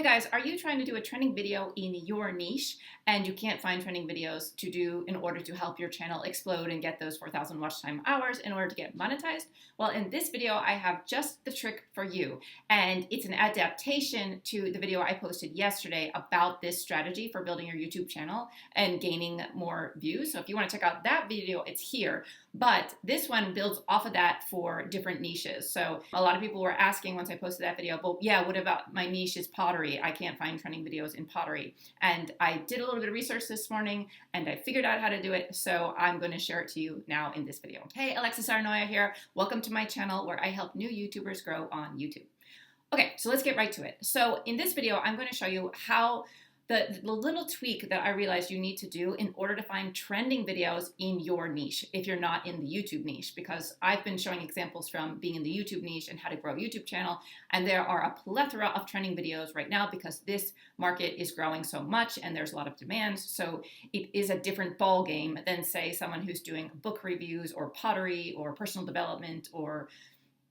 Hey guys, are you trying to do a trending video in your niche and you can't find trending videos to do in order to help your channel explode and get those 4,000 watch time hours in order to get monetized? Well, in this video, I have just the trick for you. And it's an adaptation to the video I posted yesterday about this strategy for building your YouTube channel and gaining more views. So if you want to check out that video, it's here. But this one builds off of that for different niches. So a lot of people were asking once I posted that video, well, yeah, what about my niche is pottery? I can't find trending videos in pottery. And I did a little bit of research this morning and I figured out how to do it. So I'm going to share it to you now in this video. Hey, Saarenoja here. Welcome to my channel where I help new YouTubers grow on YouTube. Okay, so let's get right to it. So in this video, I'm going to show you how the little tweak that I realized you need to do in order to find trending videos in your niche if you're not in the YouTube niche, because I've been showing examples from being in the YouTube niche and how to grow a YouTube channel, and there are a plethora of trending videos right now because this market is growing so much and there's a lot of demand. So it is a different ball game than, say, someone who's doing book reviews or pottery or personal development or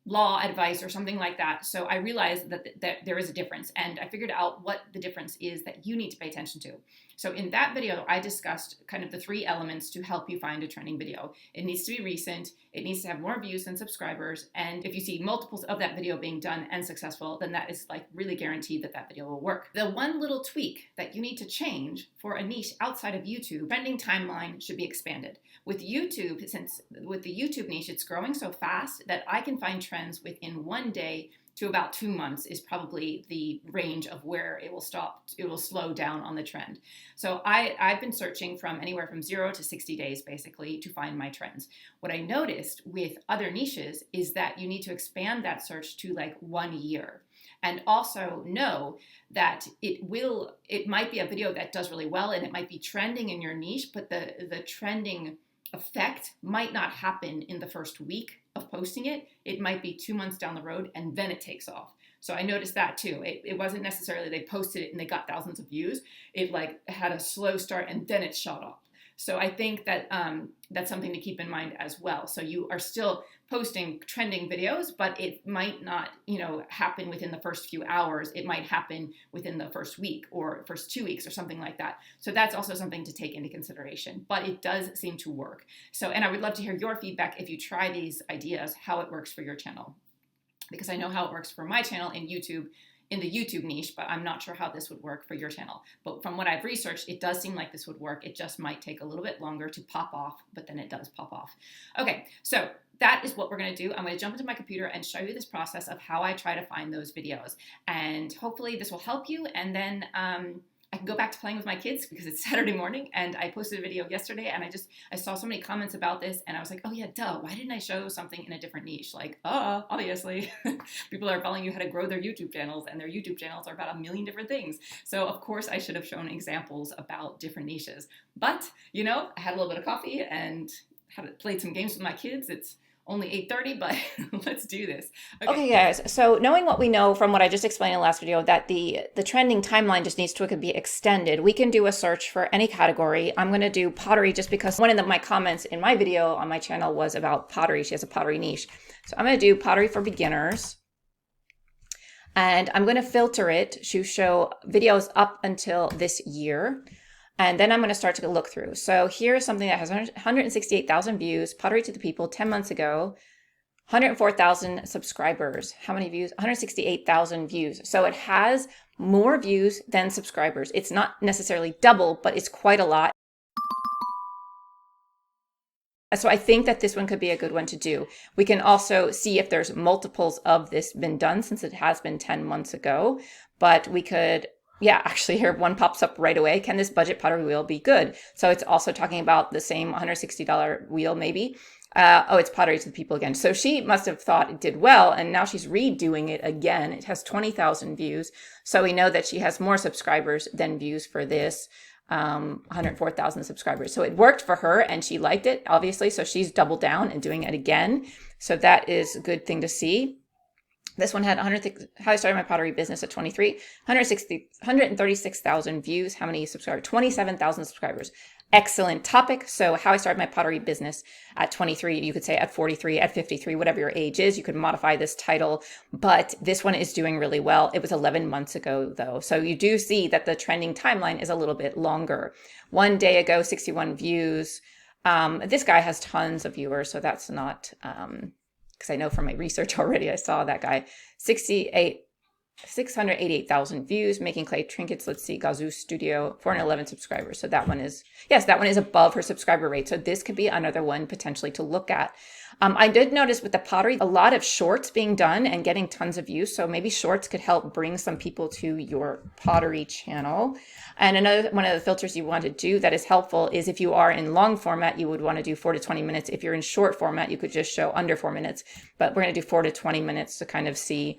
law advice or something like that. So I realized that there is a difference, and I figured out what the difference is that you need to pay attention to. So in that video, I discussed kind of the 3 elements to help you find a trending video. It needs to be recent, it needs to have more views than subscribers, and if you see multiples of that video being done and successful, then that is like really guaranteed that that video will work. The one little tweak that you need to change for a niche outside of YouTube, trending timeline should be expanded. With YouTube, since with the YouTube niche, it's growing so fast that I can find trends within 1 day to about 2 months is probably the range of where it will stop. It will slow down on the trend. So I've been searching from anywhere from 0 to 60 days basically to find my trends. What I noticed with other niches is that you need to expand that search to like 1 year. And also know that it might be a video that does really well and it might be trending in your niche, but the trending effect might not happen in the first week of posting it. It might be 2 months down the road and then it takes off. So I noticed that too. It wasn't necessarily they posted it and they got thousands of views. It like had a slow start and then it shot up. So I think that that's something to keep in mind as well. So you are still posting trending videos, but it might not, happen within the first few hours. It might happen within the first week or first 2 weeks or something like that. So that's also something to take into consideration, but it does seem to work. So, and I would love to hear your feedback if you try these ideas, how it works for your channel, because I know how it works for my channel in YouTube, in the YouTube niche, but I'm not sure how this would work for your channel. But from what I've researched, it does seem like this would work. It just might take a little bit longer to pop off, but then it does pop off. Okay, so that is what we're gonna do. I'm gonna jump into my computer and show you this process of how I try to find those videos. And hopefully this will help you. And then I can go back to playing with my kids because it's Saturday morning, and I posted a video yesterday and I saw so many comments about this and I was like, oh yeah, duh, why didn't I show something in a different niche? Like, obviously people are telling you how to grow their YouTube channels, and their YouTube channels are about 1 million different things. So of course I should have shown examples about different niches, but I had a little bit of coffee and played some games with my kids. It's only 8:30, but let's do this. Okay, guys, so knowing what we know from what I just explained in the last video, that the trending timeline just needs to be extended, we can do a search for any category. I'm going to do pottery just because one of my comments in my video on my channel was about pottery. She has a pottery niche. So I'm going to do pottery for beginners. And I'm going to filter it to show videos up until this year. And then I'm going to start to look through. So here's something that has 168,000 views, pottery to the people, 10 months ago, 104,000 subscribers. How many views? 168,000 views. So it has more views than subscribers. It's not necessarily double, but it's quite a lot. So I think that this one could be a good one to do. We can also see if there's multiples of this been done since it has been 10 months ago, but we could, yeah, actually here one pops up right away. Can this budget pottery wheel be good? So it's also talking about the same $160 wheel maybe. It's pottery to the people again. So she must have thought it did well, and now she's redoing it again. It has 20,000 views. So we know that she has more subscribers than views for this. 104,000 subscribers. So it worked for her and she liked it, obviously. So she's doubled down and doing it again. So that is a good thing to see. This one had how I started my pottery business at 23, 136,000 views. How many subscribers? 27,000 subscribers. Excellent topic. So how I started my pottery business at 23, you could say at 43, at 53, whatever your age is, you could modify this title, but this one is doing really well. It was 11 months ago though. So you do see that the trending timeline is a little bit longer. 1 day ago, 61 views. This guy has tons of viewers, so that's not, because I know from my research already, I saw that guy, 688,000 views, making clay trinkets. Let's see, Gazoo Studio, 411 subscribers. So that one is, yes, that one is above her subscriber rate. So this could be another one potentially to look at. I did notice with the pottery, a lot of shorts being done and getting tons of views. So maybe shorts could help bring some people to your pottery channel. And another one of the filters you want to do that is helpful is if you are in long format, you would want to do 4 to 20 minutes. If you're in short format, you could just show under 4 minutes, but we're going to do 4 to 20 minutes to kind of see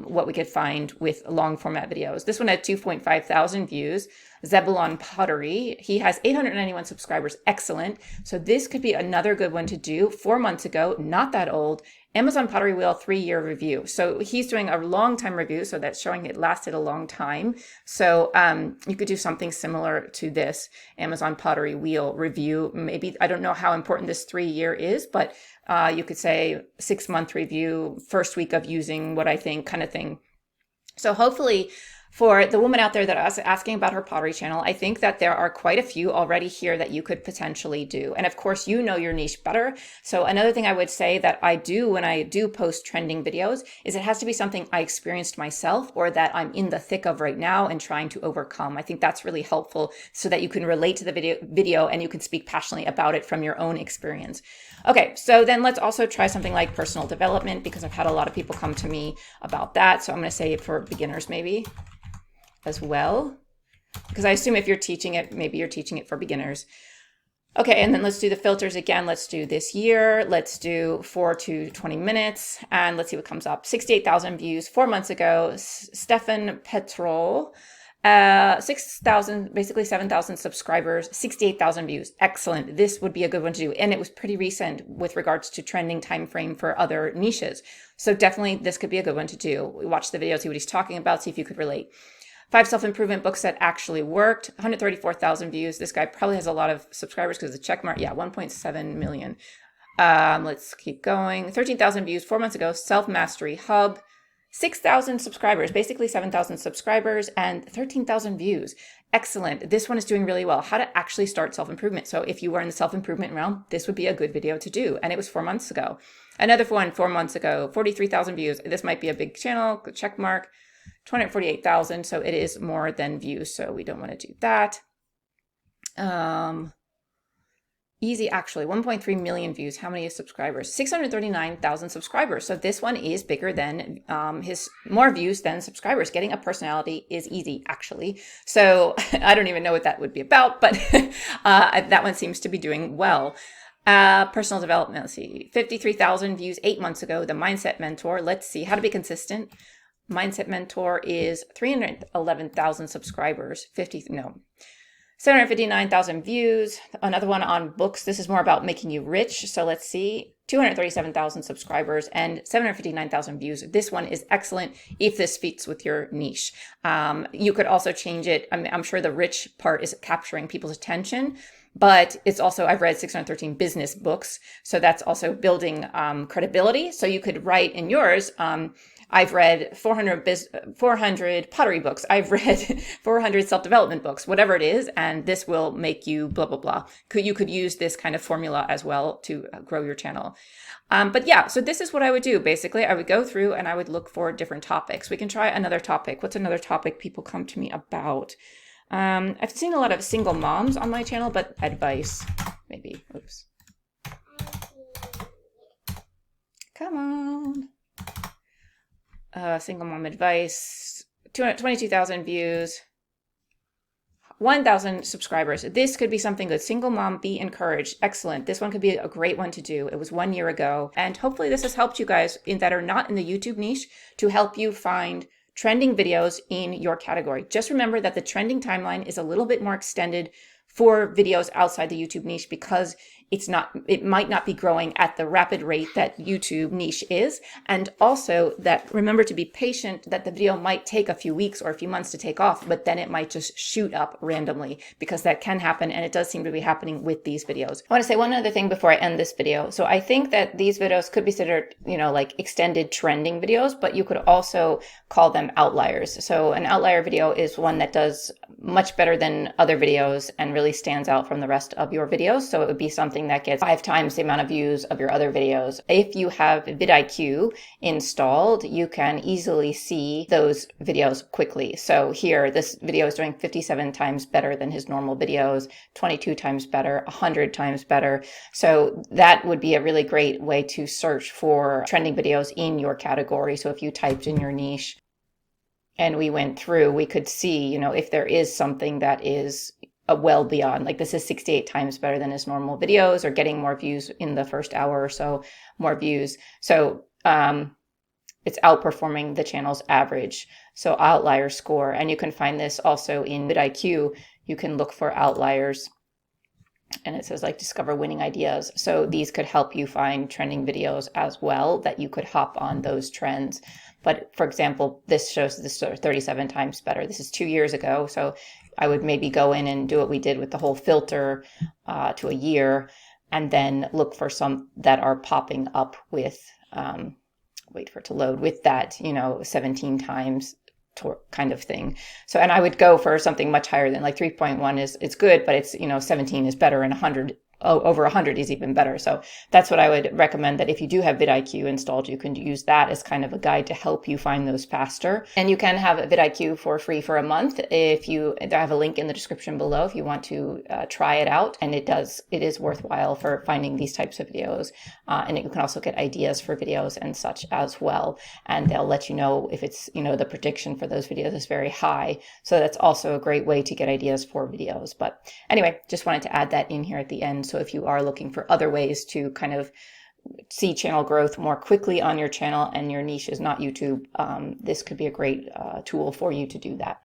what we could find with long format videos. This one had 2.5 thousand views. Zebulon Pottery, he has 891 subscribers. Excellent. So this could be another good one to do. 4 months ago, not that old. Amazon Pottery Wheel 3-year review. So he's doing a long time review. So that's showing it lasted a long time. So you could do something similar to this Amazon Pottery Wheel review. Maybe, I don't know how important this 3-year is, but you could say 6-month review, first week of using what I think kind of thing. So hopefully for the woman out there that is asking about her pottery channel, I think that there are quite a few already here that you could potentially do. And of course, you know your niche better. So another thing I would say that I do when I do post trending videos is it has to be something I experienced myself or that I'm in the thick of right now and trying to overcome. I think that's really helpful so that you can relate to the video and you can speak passionately about it from your own experience. Okay, so then let's also try something like personal development because I've had a lot of people come to me about that. So I'm going to say it for beginners maybe as well, because I assume if you're teaching it, maybe you're teaching it for beginners. Okay, and then let's do the filters again. Let's do this year. Let's do 4 to 20 minutes, and let's see what comes up. 68,000 views 4 months ago. Stefan Petrol, 6,000, basically 7,000 subscribers, 68,000 views. Excellent. This would be a good one to do, and it was pretty recent with regards to trending time frame for other niches. So definitely, this could be a good one to do. Watch the video, see what he's talking about, see if you could relate. 5 self-improvement books that actually worked, 134,000 views. This guy probably has a lot of subscribers because the check mark, yeah, 1.7 million. Let's keep going. 13,000 views 4 months ago, Self-Mastery Hub, 6,000 subscribers, basically 7,000 subscribers and 13,000 views. Excellent. This one is doing really well. How to actually start self-improvement. So if you were in the self-improvement realm, this would be a good video to do. And it was 4 months ago. Another one 4 months ago, 43,000 views. This might be a big channel, check mark. 248,000, so it is more than views, so we don't want to do that. Easy, actually, 1.3 million views. How many subscribers? 639,000 subscribers. So this one is bigger than more views than subscribers. Getting a personality is easy, actually. So I don't even know what that would be about, but that one seems to be doing well. Personal development, let's see, 53,000 views 8 months ago. The Mindset Mentor. Let's see how to be consistent. Mindset Mentor is 311,000 subscribers, 759,000 views. Another one on books. This is more about making you rich. So let's see, 237,000 subscribers and 759,000 views. This one is excellent if this fits with your niche. You could also change it. I'm sure the rich part is capturing people's attention, but it's also, I've read 613 business books. So that's also building credibility. So you could write in yours, I've read 400 pottery books. I've read 400 self-development books, whatever it is. And this will make you blah, blah, blah. You could use this kind of formula as well to grow your channel. But yeah, so this is what I would do. Basically, I would go through and I would look for different topics. We can try another topic. What's another topic people come to me about? I've seen a lot of single moms on my channel, but advice, maybe. Oops. Come on. Single mom advice, 22,000 views, 1,000 subscribers. This could be something good. Single mom, be encouraged. Excellent. This one could be a great one to do. It was 1 year ago. And hopefully this has helped you guys that are not in the YouTube niche to help you find trending videos in your category. Just remember that the trending timeline is a little bit more extended for videos outside the YouTube niche because it might not be growing at the rapid rate that YouTube niche is. And also that remember to be patient, that the video might take a few weeks or a few months to take off, but then it might just shoot up randomly, because that can happen. And it does seem to be happening with these videos. I want to say one other thing before I end this video. So I think that these videos could be considered, like extended trending videos, but you could also call them outliers. So an outlier video is one that does much better than other videos and really stands out from the rest of your videos. So it would be something that gets 5 times the amount of views of your other videos. If you have vidIQ installed, you can easily see those videos quickly. So here, this video is doing 57 times better than his normal videos, 22 times better, 100 times better. So that would be a really great way to search for trending videos in your category. So if you typed in your niche and we went through, we could see, if there is something that is well beyond, like this is 68 times better than his normal videos, or getting more views in the first hour or so, more views. So it's outperforming the channel's average. So outlier score. And you can find this also in vidIQ. You can look for outliers, and it says like discover winning ideas. So these could help you find trending videos as well, that you could hop on those trends. But for example, this shows this 37 times better. This is 2 years ago. So I would maybe go in and do what we did with the whole filter to a year, and then look for some that are popping up with, wait for it to load, with that, 17 times kind of thing. So, and I would go for something much higher than like 3.1 it's good, but it's, 17 is better, and 100 over 100 is even better. So that's what I would recommend, that if you do have vidIQ installed, you can use that as kind of a guide to help you find those faster. And you can have vidIQ for free for a month. I have a link in the description below if you want to try it out. And it is worthwhile for finding these types of videos. And you can also get ideas for videos and such as well. And they'll let you know if it's, the prediction for those videos is very high. So that's also a great way to get ideas for videos. But anyway, just wanted to add that in here at the end. So if you are looking for other ways to kind of see channel growth more quickly on your channel and your niche is not YouTube, this could be a great tool for you to do that.